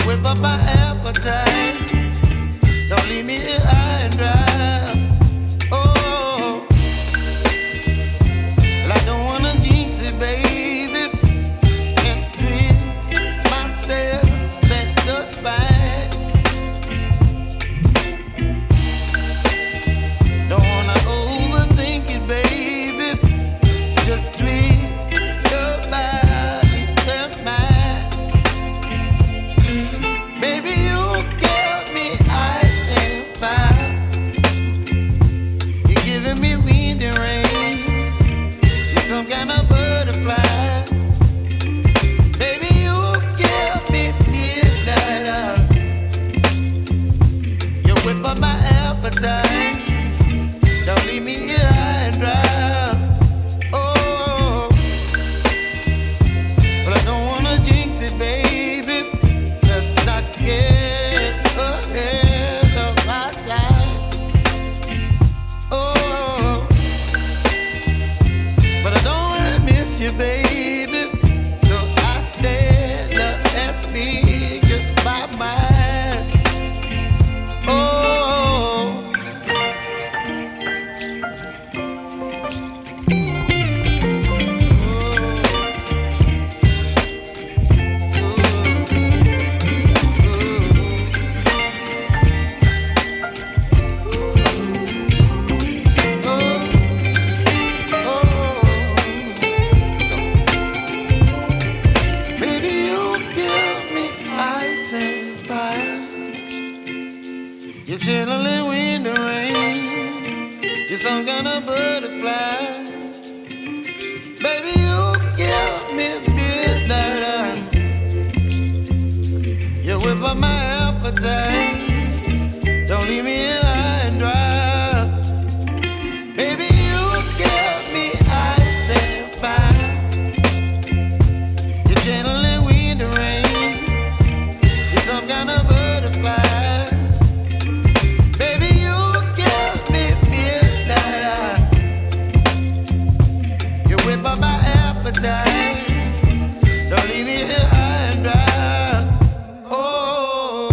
whip up my appetite. Don't leave me here high and dry. Oh, well, I don't wanna jinx it, baby, and twist myself at the spine. Don't wanna overthink it, baby. It's just twist your body and mine. Baby, you give me ice and fire. You're giving me wind and rain. You're some kind of butterfly. Baby, you give me midnight. You whip up my appetite. Don't leave me here high and dry. Oh, but I don't wanna jinx it, baby. Let's not get ahead of my time. Oh, but I don't wanna miss you, baby. So I stand up and speak my mind. Oh. Baby, you give me ice and fire. You're chilling wind and rain. You're some kind of butterfly. Baby, you give me midnight. You whip up my appetite. Don't leave me here high and dry. Baby, you give me ice and fire. You're channeling wind and rain. You're some kind of butterfly. Baby, you give me midnight. You whip up my appetite. Don't leave me here high and dry. Oh.